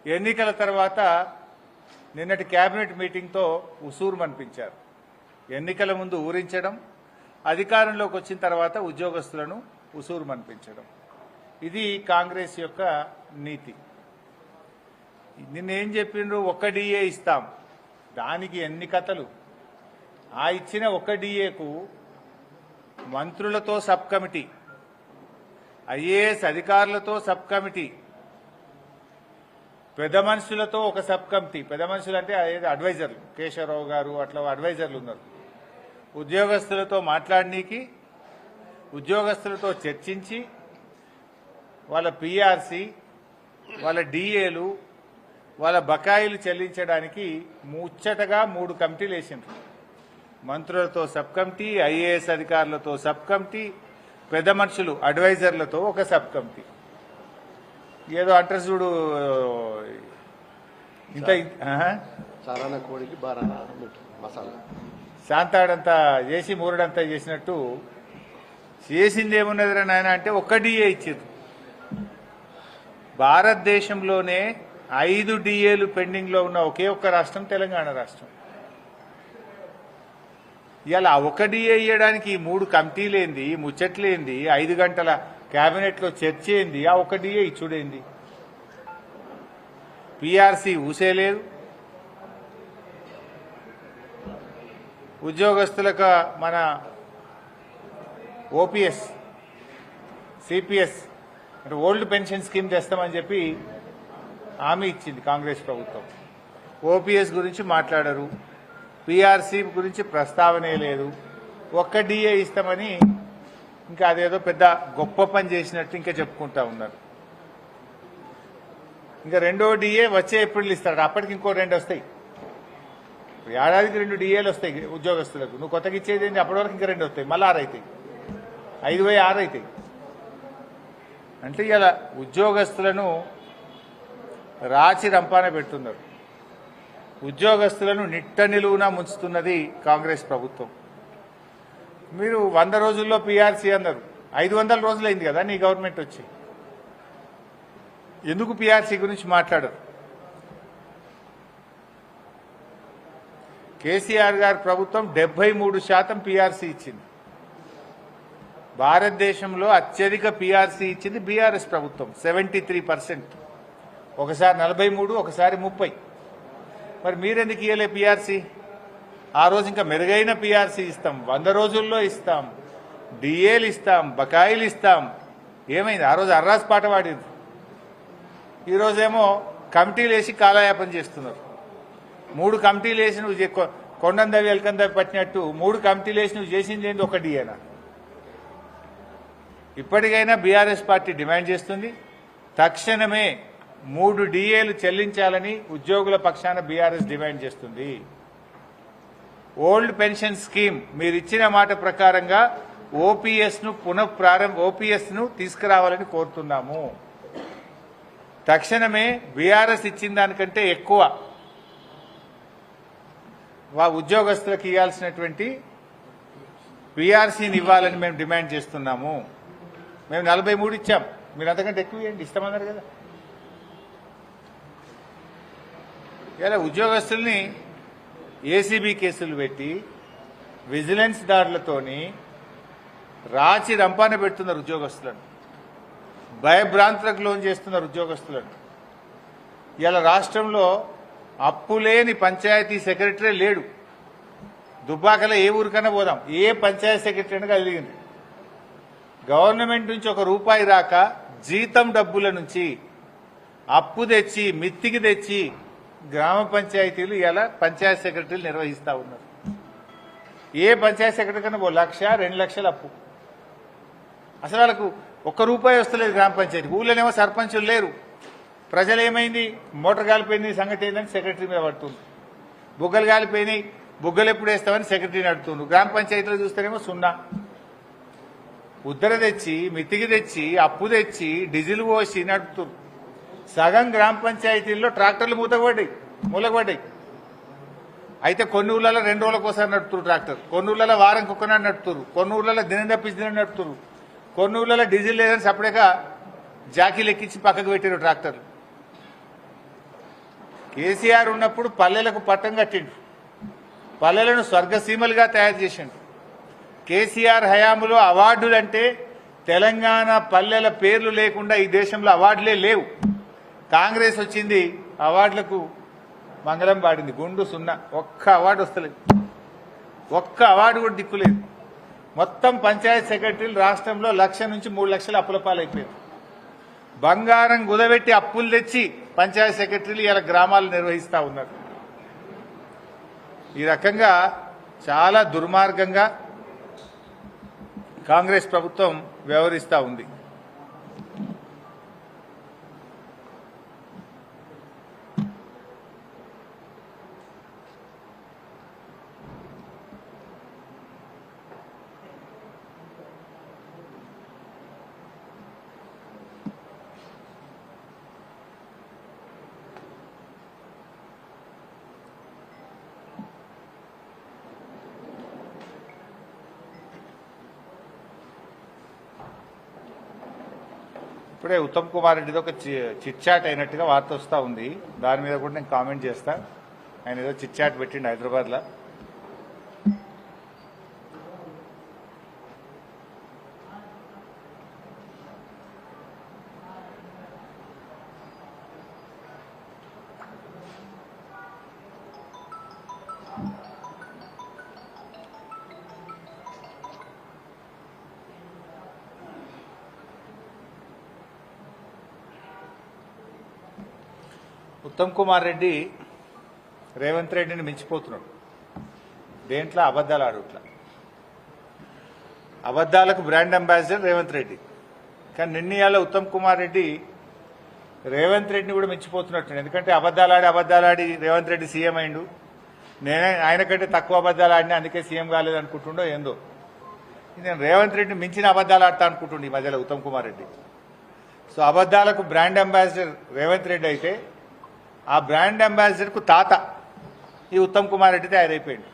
ఎన్నికల తర్వాత నిన్నటి కేబినెట్ మీటింగ్తో ఉసూరుమనిపించారు. ఎన్నికల ముందు ఊరించడం, అధికారంలోకి వచ్చిన తర్వాత ఉద్యోగస్తులను ఉసూరుమనిపించడం. ఇది కాంగ్రెస్ యొక్క నీతి. నిన్నేం చెప్పిండ్రు? ఒక్క డిఏ ఇస్తాం. దానికి ఎన్ని కథలు. ఆ ఇచ్చిన ఒక్క డిఏకు మంత్రులతో సబ్ కమిటీ, ఐఏఎస్ అధికారులతో సబ్ కమిటీ, పెద్ద మనుషులతో ఒక సబ్ కమిటీ. పెద్ద మనుషులు అంటే అడ్వైజర్లు, కేశవరావు గారు అట్లా అడ్వైజర్లు ఉన్నారు. ఉద్యోగస్తులతో మాట్లాడనీకి, ఉద్యోగస్తులతో చర్చించి వాళ్ళ పిఆర్సీ, వాళ్ళ డిఏలు, వాళ్ళ బకాయిలు చెల్లించడానికి ముచ్చటగా 3 కమిటీలు వేసిండ్రు. మంత్రులతో సబ్ కమిటీ, ఐఏఎస్ అధికారులతో సబ్ కమిటీ, పెద్ద మనుషులు అడ్వైజర్లతో ఒక సబ్ కమిటీ. ఏదో అంటారు చూడు, ఇంత కోడికి మసాలా శాంతాడంతా చేసి మూరడంతా చేసినట్టు చేసింది ఏమున్నదిరా నాయన అంటే ఒక్క డిఏ ఇచ్చారు. భారతదేశంలోనే 5 డిఏలు పెండింగ్ లో ఉన్న ఒకే ఒక్క రాష్ట్రం తెలంగాణ రాష్ట్రం. ఇలా ఒక డిఏ ఇవ్వడానికి 3 కమిటీలేంది, ముచ్చట్లేంది, 5 గంటల కేబినెట్ లో చర్చ ఏంది, ఆ ఒక డిఏ ఇచ్చుడేంది. పిఆర్సీ ఊసేలేదు. ఉద్యోగస్తులకు మన ఓపీఎస్, సిపిఎస్ అంటే ఓల్డ్ పెన్షన్ స్కీమ్ తెస్తామని చెప్పి హామీ ఇచ్చింది కాంగ్రెస్ ప్రభుత్వం. ఓపీఎస్ గురించి మాట్లాడరు, పిఆర్సీ గురించి ప్రస్తావనే లేదు. ఒక్క డిఏ ఇస్తామని ఇంకా అదేదో పెద్ద గొప్ప పని చేసినట్టు ఇంకా చెప్పుకుంటా ఉన్నారు. ఇంకా రెండో డిఏ వచ్చే ఏప్రిల్ ఇస్తాడు, అప్పటికి ఇంకో 2 వస్తాయి. ఏడాదికి 2 డిఏలు వస్తాయి ఉద్యోగస్తులకు. నువ్వు కొత్తగా ఇచ్చేది ఏంటి? అప్పటి వరకు ఇంకా 2 వస్తాయి, మళ్ళీ 6 అవుతాయి, 5/6 అవుతాయి. అంటే ఇలా ఉద్యోగస్తులను రాచి రంపాన పెడుతున్నారు. ఉద్యోగస్తులను నిట్ట నిలువునా ముంచుతున్నది కాంగ్రెస్ ప్రభుత్వం. మీరు 100 రోజుల్లో పిఆర్సీ అన్నారు, 500 రోజులైంది కదా నీ గవర్నమెంట్ వచ్చి. ఎందుకు పిఆర్సీ గురించి మాట్లాడరు? కేసీఆర్ గారి ప్రభుత్వం 73% పిఆర్సీ ఇచ్చింది. భారతదేశంలో అత్యధిక పిఆర్సీ ఇచ్చింది బీఆర్ఎస్ ప్రభుత్వం, 73%. ఒకసారి 43, ఒకసారి 30. మరి మీరెందుకు ఇవ్వలే పిఆర్సీ? ఆ రోజు ఇంకా మెరుగైన పిఆర్సీ ఇస్తాం, 100 రోజుల్లో ఇస్తాం, డిఏలు ఇస్తాం, బకాయిలు ఇస్తాం. ఏమైంది? ఆ రోజు అర్రాస్ పాట పాడింది. ఈరోజేమో కమిటీలు వేసి కాలయాపన చేస్తున్నారు. 3 కమిటీలు వేసి నువ్వు కొండందవి ఎలకందవి పట్టినట్టు 3 కమిటీలు వేసి నువ్వు చేసింది ఏంది? ఒక డిఏనా? ఇప్పటికైనా బీఆర్ఎస్ పార్టీ డిమాండ్ చేస్తుంది, తక్షణమే 3 డిఏలు చెల్లించాలని ఉద్యోగుల పక్షాన బీఆర్ఎస్ డిమాండ్ చేస్తుంది. ఓల్డ్ పెన్షన్ స్కీమ్ మీరు ఇచ్చిన మాట ప్రకారంగా ఓపీఎస్ ను తీసుకురావాలని కోరుతున్నాము. తక్షణమే బీఆర్ఎస్ ఇచ్చిన దానికంటే ఎక్కువ ఉద్యోగస్తులకు ఇవ్వాల్సినటువంటి పిఆర్సీని ఇవ్వాలని మేము డిమాండ్ చేస్తున్నాము. మేము 43 ఇచ్చాం, మీరు అంతకంటే ఎక్కువ ఇవ్వండి, ఇస్తామన్నారు కదా. ఇలా ఉద్యోగస్తుల్ని ఏసీబీ కేసులు పెట్టి విజిలెన్స్ దాడులతోని రాచి రంపాన పెడుతున్నారు ఉద్యోగస్తులను, భయభ్రాంతులకు లోన్ చేస్తున్నారు ఉద్యోగస్తులను. ఇలా రాష్ట్రంలో అప్పులేని పంచాయతీ సెక్రటరీ లేడు. దుబ్బాకలో ఏ ఊరికైనా పోదాం, ఏ పంచాయతీ సెక్రటరీ కలిగింది. గవర్నమెంట్ నుంచి ₹1 రాక జీతం డబ్బుల నుంచి అప్పు తెచ్చి మిత్తికి తెచ్చి గ్రామ పంచాయతీలు ఇలా పంచాయతీ సెక్రటరీలు నిర్వహిస్తా ఉన్నారు. ఏ పంచాయతీ సెక్రటరీ కన్నా ₹1 లక్ష 2 లక్షల అప్పు. అసలు వాళ్ళకు ₹1 వస్తలేదు గ్రామ పంచాయతీ. ఊళ్ళోనేమో సర్పంచులు లేరు. ప్రజలు ఏమైంది? మోటార్ కాలిపోయింది సంగతి ఏందని సెక్రటరీ మీద పడుతుంది. బుగ్గలు కాలిపోయినాయి, బుగ్గలు ఎప్పుడు వేస్తామని సెక్రటరీని అడుగుతుండ్రు. గ్రామ పంచాయతీలో చూస్తేనేమో 0. ఉద్దర తెచ్చి మితికి తెచ్చి అప్పు తెచ్చి డీజిల్ పోసి నడుపుతున్నారు. సగం గ్రామ పంచాయతీల్లో ట్రాక్టర్లు మూలగబడ్డాయి. అయితే కొన్ని ఊళ్ళలో 2 రోజులకోసారి నడుపుతున్నారు ట్రాక్టర్, కొన్ని ఊళ్ళలో వారంకి ఒక్కనాడు నడుపుతున్నారు, కొన్ని ఊళ్ళలో దినం తప్పించి దినం నడుపుతున్నారు, కొన్ని ఊళ్ళలో డీజిల్ లేదని సపరేట్గా జాకీలు ఎక్కించి పక్కకు పెట్టారు ట్రాక్టర్లు. కేసీఆర్ ఉన్నప్పుడు పల్లెలకు పట్టం కట్టిండు, పల్లెలను స్వర్గసీమలుగా తయారు చేసిండు. కేసీఆర్ హయాంలో అవార్డులంటే తెలంగాణ పల్లెల పేర్లు లేకుండా ఈ దేశంలో అవార్డులే లేవు. కాంగ్రెస్ వచ్చింది, అవార్డులకు మంగళం పాడింది, గుండు సున్నా, ఒక్క అవార్డు వస్తలేదు, ఒక్క అవార్డు కూడా దిక్కులేదు. మొత్తం పంచాయత్ సెక్రటరీలు రాష్ట్రంలో 1,00,000 నుంచి 3 లక్షల అప్పుల పాలైపోయారు. బంగారం కుదబెట్టి అప్పులు తెచ్చి పంచాయత్ సెక్రటరీలు ఇలా గ్రామాలు నిర్వహిస్తూ ఉన్నారు. ఈ రకంగా చాలా దుర్మార్గంగా కాంగ్రెస్ ప్రభుత్వం వ్యవహరిస్తూ ఉంది. ఇప్పుడే ఉత్తమ్ కుమార్ రెడ్డిది ఒక చిట్ చాట్ అయినట్టుగా వార్త వస్తూ ఉంది. దాని మీద కూడా నేను కామెంట్ చేస్తా. ఆయన ఏదో చిట్ చాట్ పెట్టిండు హైదరాబాద్లో. ఉత్తమ్ కుమార్ రెడ్డి రేవంత్ రెడ్డిని మించిపోతున్నాడు. దేంట్లో? అబద్దాలు ఆడుట్లా. అబద్దాలకు బ్రాండ్ అంబాసిడర్ రేవంత్ రెడ్డి. కానీ నిన్నయాల ఉత్తమ్ కుమార్ రెడ్డి రేవంత్ రెడ్డిని కూడా మించిపోతున్నట్టు. ఎందుకంటే అబద్దాలాడి రేవంత్ రెడ్డి సీఎం అయిండు. నేనే ఆయన కంటే తక్కువ అబద్దాలు ఆడినా అందుకే సీఎం కాలేదు అనుకుంటుండో ఏందో. నేను రేవంత్ రెడ్డిని మించిన అబద్దాలు ఆడతా అనుకుంటుండే ఈ మధ్యలో ఉత్తమ్ కుమార్ రెడ్డి. సో అబద్దాలకు బ్రాండ్ అంబాసిడర్ రేవంత్ రెడ్డి అయితే ఆ బ్రాండ్ అంబాసిడర్కు తాత ఈ ఉత్తమ్ కుమార్ రెడ్డి తయారైపోయింది.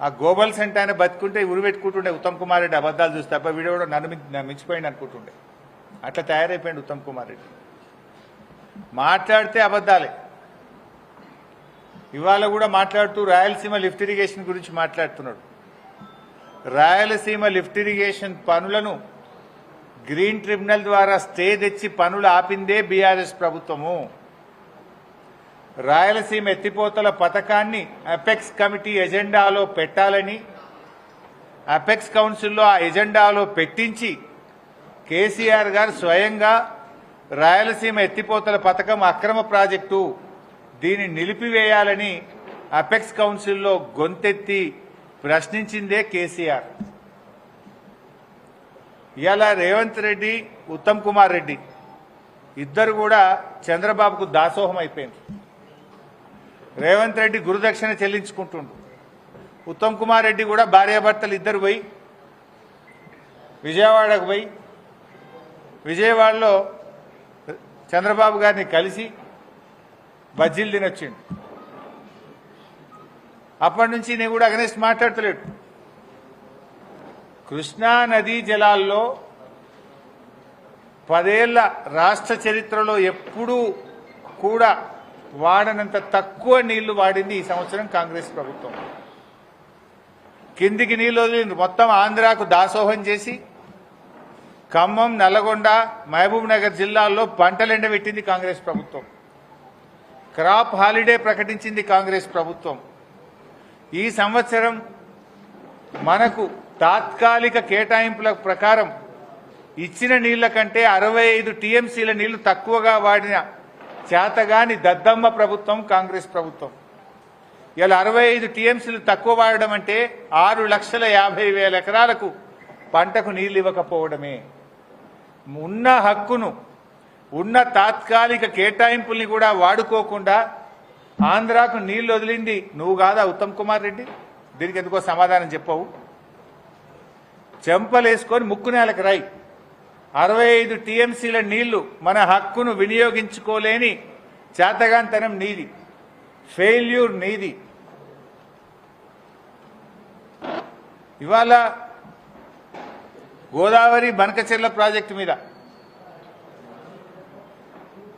ఆ గోబల్స్ అంటే ఆయన బతుకుంటే ఉరి పెట్టుకుంటుండే ఉత్తమ్ కుమార్ రెడ్డి అబద్దాలు చూస్తే తప్ప వీడియో కూడా నన్ను మించిపోయింది అనుకుంటుండే. అట్లా తయారైపోయింది ఉత్తమ్ కుమార్ రెడ్డి. మాట్లాడితే అబద్దాలే. ఇవాళ కూడా మాట్లాడుతూ రాయలసీమ లిఫ్ట్ ఇరిగేషన్ గురించి మాట్లాడుతున్నాడు. రాయలసీమ లిఫ్ట్ ఇరిగేషన్ పనులను గ్రీన్ ట్రిబ్యునల్ ద్వారా స్టే తెచ్చి పనులు ఆపిందే బీఆర్ఎస్ ప్రభుత్వము. రాయలసీమ ఎత్తిపోతల పథకాన్ని అపెక్స్ కమిటీ ఎజెండాలో పెట్టాలని అపెక్స్ కౌన్సిల్లో ఆ ఎజెండాలో పెట్టించి కేసీఆర్ గారు స్వయంగా రాయలసీమ ఎత్తిపోతల పథకం అక్రమ ప్రాజెక్టు, దీన్ని నిలిపివేయాలని అపెక్స్ కౌన్సిల్లో గొంతెత్తి ప్రశ్నించిందే కేసీఆర్. ఇవాళ రేవంత్ రెడ్డి, ఉత్తమ్ కుమార్ రెడ్డి ఇద్దరు కూడా చంద్రబాబుకు దాసోహం అయిపోయింది. రేవంత్ రెడ్డి గురుదక్షిణ చెల్లించుకుంటుండు. ఉత్తమ్ కుమార్ రెడ్డి కూడా భార్యాభర్తలు ఇద్దరు పోయి విజయవాడకు పోయి విజయవాడలో చంద్రబాబు గారిని కలిసి బజ్జీలు తినొచ్చిండు. అప్పటి నుంచి నేను కూడా అగనెస్ట్ మాట్లాడతలేడు. కృష్ణా నదీ జలాల్లో 10 ఏళ్ల రాష్ట్ర చరిత్రలో ఎప్పుడూ కూడా వాడనంత తక్కువ నీళ్లు వాడింది ఈ సంవత్సరం కాంగ్రెస్ ప్రభుత్వం. కిందికి నీళ్లు వదిలింది. మొత్తం ఆంధ్రాకు దాసోహం చేసి ఖమ్మం, నల్లగొండ, మహబూబ్ నగర్ జిల్లాల్లో పంటలు ఎండబెట్టింది కాంగ్రెస్ ప్రభుత్వం. క్రాప్ హాలిడే ప్రకటించింది కాంగ్రెస్ ప్రభుత్వం. ఈ సంవత్సరం మనకు తాత్కాలిక కేటాయింపుల ప్రకారం ఇచ్చిన నీళ్ల కంటే 65 టీఎంసీల నీళ్లు తక్కువగా వాడిన చేతగాని దద్దమ్మ ప్రభుత్వం కాంగ్రెస్ ప్రభుత్వం. ఇలా 65 టీఎంసీలు తక్కువ వాడడం అంటే 6,50,000 ఎకరాలకు పంటకు నీళ్లు ఇవ్వకపోవడమే. ఉన్న హక్కును, ఉన్న తాత్కాలిక కేటాయింపుల్ని కూడా వాడుకోకుండా ఆంధ్రాకు నీళ్లు వదిలింది నువ్వు కాదా ఉత్తమ్ కుమార్ రెడ్డి? దీనికి ఎందుకో సమాధానం చెప్పవు. చెంపలేసుకొని ముక్కు నేలకు రాయి. 65 టీఎంసీల నీళ్లు మన హక్కును వినియోగించుకోలేని చేతగాంతనం నీది, ఫెయిల్యూర్ నీది. ఇవాళ గోదావరి బనకచెర్ల ప్రాజెక్టు మీద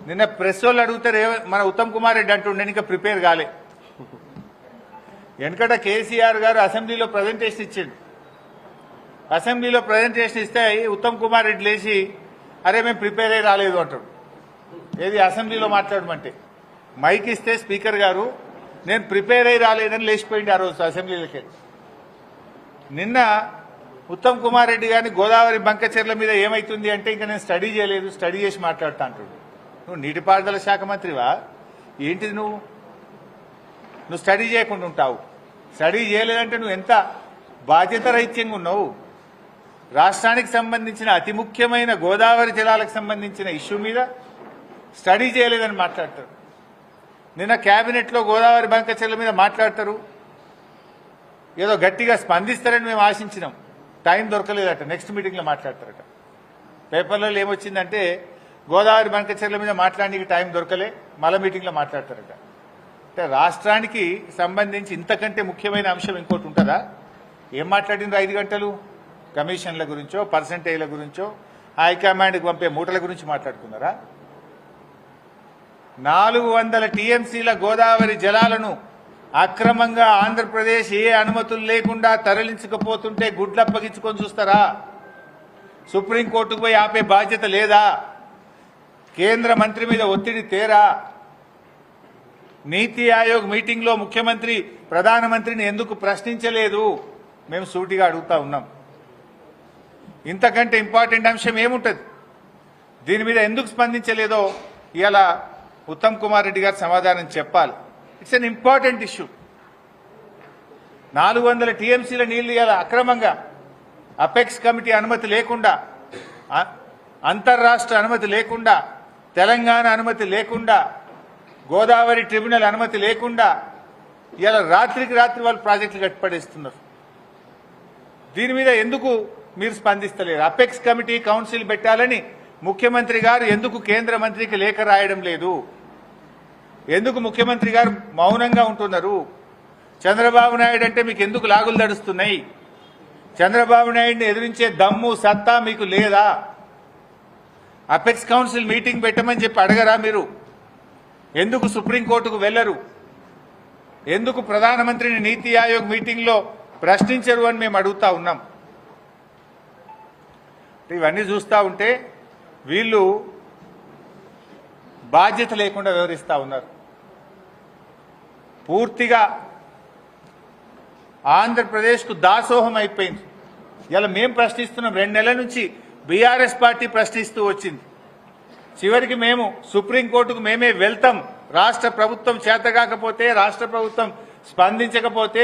నిన్న ప్రెస్ వాళ్ళు అడుగుతారు మన ఉత్తమ్ కుమార్ రెడ్డి అంటుండే ఇంకా ప్రిపేర్ కాలే. వెనకట కేసీఆర్ గారు అసెంబ్లీలో ప్రజెంటేషన్ ఇచ్చిండు. అసెంబ్లీలో ప్రజెంటేషన్ ఇస్తే ఉత్తమ్ కుమార్ రెడ్డి లేచి అరే మేము ప్రిపేర్ అయ్యి రాలేదు అంటాడు. ఏది అసెంబ్లీలో మాట్లాడమంటే మైక్ ఇస్తే స్పీకర్ గారు నేను ప్రిపేర్ అయ్యి రాలేదని లేచిపోయింది ఆ రోజు అసెంబ్లీలోకి. నిన్న ఉత్తమ్ కుమార్ రెడ్డి గారిని గోదావరి బంకచెర్ల మీద ఏమైతుంది అంటే ఇంకా నేను స్టడీ చేయలేదు, స్టడీ చేసి మాట్లాడుతా అంటాడు. నువ్వు నీటిపారుదల శాఖ మంత్రివా ఏంటిది? నువ్వు స్టడీ చేయకుండా ఉంటావు. స్టడీ చేయలేదంటే నువ్వు ఎంత బాధ్యత రహిత్యంగా ఉన్నావు. రాష్ట్రానికి సంబంధించిన అతి ముఖ్యమైన గోదావరి జలాలకు సంబంధించిన ఇష్యూ మీద స్టడీ చేయలేదని మాట్లాడతారు. నిన్న కేబినెట్లో గోదావరి బంకచెర్ల మీద మాట్లాడతారు, ఏదో గట్టిగా స్పందిస్తారని మేము ఆశించినాం. టైం దొరకలేదట, నెక్స్ట్ మీటింగ్లో మాట్లాడతారట. పేపర్లలో ఏమొచ్చిందంటే గోదావరి బంకచెర్ల మీద మాట్లాడడానికి టైం దొరకలే, మళ్ళా మీటింగ్లో మాట్లాడతారట. అంటే రాష్ట్రానికి సంబంధించి ఇంతకంటే ముఖ్యమైన అంశం ఇంకోటి ఉంటుందా? ఏం మాట్లాడినారు 5 గంటలు? కమిషన్ల గురించో, పర్సంటేజ్ల గురించో, హైకమాండ్కి పంపే మూటల గురించి మాట్లాడుకున్నారా? 400 టీఎంసీల గోదావరి జలాలను అక్రమంగా ఆంధ్రప్రదేశ్ ఏ అనుమతులు లేకుండా తరలించకపోతుంటే గుడ్లప్పగించుకొని చూస్తారా? సుప్రీంకోర్టుకు పోయి ఆపే బాధ్యత లేదా? కేంద్ర మంత్రి మీద ఒత్తిడి తేరా? నీతి ఆయోగ్ మీటింగ్లో ముఖ్యమంత్రి ప్రధానమంత్రిని ఎందుకు ప్రశ్నించలేదు? మేము సూటిగా అడుగుతా ఉన్నాం. ఇంతకంటే ఇంపార్టెంట్ అంశం ఏముంటుంది? దీని మీద ఎందుకు స్పందించలేదో ఇవాళ ఉత్తమ్ కుమార్ రెడ్డి గారు సమాధానం చెప్పాలి. It's an important issue. 400 టీఎంసీల నీళ్లు ఇవాళ అక్రమంగా అపెక్స్ కమిటీ అనుమతి లేకుండా, అంతర్రాష్ట్ర అనుమతి లేకుండా, తెలంగాణ అనుమతి లేకుండా, గోదావరి ట్రిబ్యునల్ అనుమతి లేకుండా ఇవాళ రాత్రికి రాత్రి వాళ్ళు ప్రాజెక్టులు కట్టిపడేస్తున్నారు. దీని మీద ఎందుకు మీరు స్పందిస్తలేరు? అపెక్స్ కమిటీ కౌన్సిల్ పెట్టాలని ముఖ్యమంత్రి గారు ఎందుకు కేంద్ర మంత్రికి లేఖ రాయడం లేదు? ఎందుకు ముఖ్యమంత్రి గారు మౌనంగా ఉంటున్నారు? చంద్రబాబు నాయుడు అంటే మీకు ఎందుకు లాగులు దడుస్తున్నాయి? చంద్రబాబు నాయుడిని ఎదిరించే దమ్ము సత్తా మీకు లేదా? అపెక్స్ కౌన్సిల్ మీటింగ్ పెట్టమని చెప్పి అడగరా మీరు? ఎందుకు సుప్రీంకోర్టుకు వెళ్లరు? ఎందుకు ప్రధానమంత్రిని నీతి ఆయోగ్ మీటింగ్లో ప్రశ్నించరు అని మేము అడుగుతా ఉన్నాం. ఇవన్నీ చూస్తూ ఉంటే వీళ్ళు బాధ్యత లేకుండా వ్యవహరిస్తూ ఉన్నారు. పూర్తిగా ఆంధ్రప్రదేశ్కు దాసోహం అయిపోయింది. ఇలా మేము ప్రశ్నిస్తున్నాం. 2 నెలల నుంచి బీఆర్ఎస్ పార్టీ ప్రశ్నిస్తూ వచ్చింది. చివరికి మేము సుప్రీంకోర్టుకు మేమే వెళ్తాం. రాష్ట్ర ప్రభుత్వం చేతగాకపోతే, రాష్ట్ర ప్రభుత్వం స్పందించకపోతే